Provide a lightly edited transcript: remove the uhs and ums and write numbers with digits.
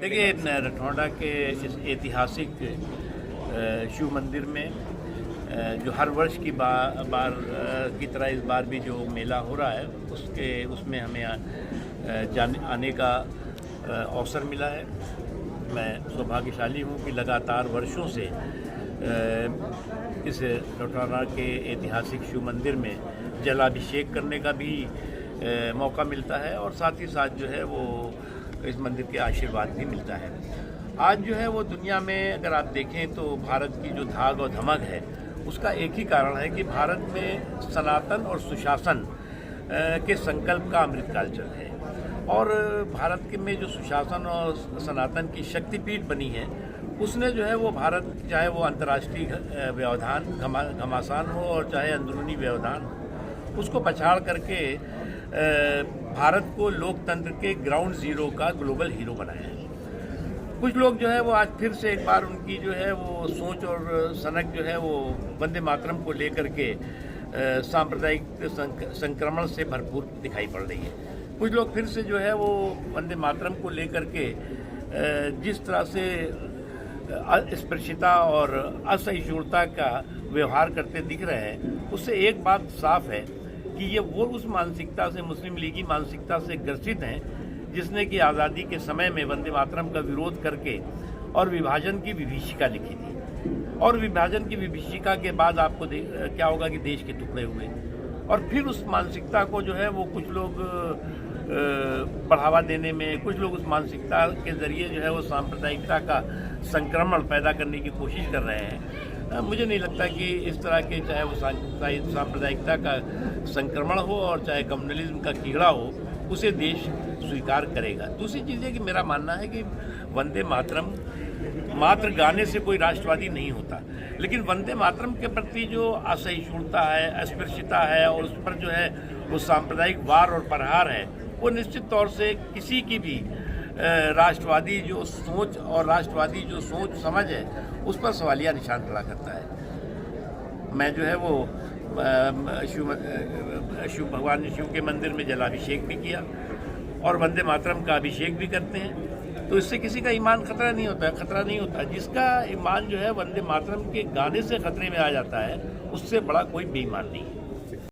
देखिए नरखौंडा के इस ऐतिहासिक शिव मंदिर में जो हर वर्ष की बार की तरह इस बार भी जो मेला हो रहा है उसमें हमें आने का अवसर मिला है। मैं सौभाग्यशाली हूँ कि लगातार वर्षों से इस नरखौंडा के ऐतिहासिक शिव मंदिर में जलाभिषेक करने का भी मौका मिलता है और साथ ही साथ जो है वो इस मंदिर के आशीर्वाद भी मिलता है। आज जो है वो दुनिया में अगर आप देखें तो भारत की जो धाक और धमक है उसका एक ही कारण है कि भारत में सनातन और सुशासन के संकल्प का अमृतकाल चल है और भारत के में जो सुशासन और सनातन की शक्तिपीठ बनी है उसने जो है वो भारत चाहे वो अंतर्राष्ट्रीय व्यवधान घमासान हो और चाहे अंदरूनी व्यवधान हो उसको पछाड़ करके भारत को लोकतंत्र के ग्राउंड जीरो का ग्लोबल हीरो बनाया है। कुछ लोग जो है वो आज फिर से एक बार उनकी जो है वो सोच और सनक जो है वो वंदे मातरम को लेकर के सांप्रदायिक संक्रमण से भरपूर दिखाई पड़ रही है। कुछ लोग फिर से जो है वो वंदे मातरम को लेकर के जिस तरह से अस्पृश्यता और असहिष्णुता का व्यवहार करते दिख रहे हैं उससे एक बात साफ है कि ये वो उस मानसिकता से मुस्लिम लीगी मानसिकता से ग्रसित हैं जिसने कि आज़ादी के समय में वंदे मातरम का विरोध करके और विभाजन की विभीषिका लिखी थी और विभाजन की विभीषिका के बाद आपको क्या होगा कि देश के टुकड़े हुए और फिर उस मानसिकता को जो है वो कुछ लोग बढ़ावा देने में कुछ लोग उस मानसिकता के ज़रिए जो है वो सांप्रदायिकता का संक्रमण पैदा करने की कोशिश कर रहे हैं। मुझे नहीं लगता कि इस तरह के चाहे वो सांप्रदायिकता का संक्रमण हो और चाहे कम्युनलिज्म का कीड़ा हो उसे देश स्वीकार करेगा। दूसरी चीज़ है कि मेरा मानना है कि वंदे मातरम मात्र गाने से कोई राष्ट्रवादी नहीं होता, लेकिन वंदे मातरम के प्रति जो असहिष्णुता है अस्पृश्यता है और उस पर जो है वो सांप्रदायिक वार और प्रहार है वो निश्चित तौर से किसी की भी राष्ट्रवादी जो सोच और राष्ट्रवादी जो सोच समझ है उस पर सवालिया निशान खड़ा करता है। मैं जो है वो शिव भगवान शिव के मंदिर में जलाभिषेक भी किया और वंदे मातरम का अभिषेक भी करते हैं तो इससे किसी का ईमान खतरा नहीं होता। जिसका ईमान जो है वंदे मातरम के गाने से खतरे में आ जाता है उससे बड़ा कोई बेईमान नहीं है।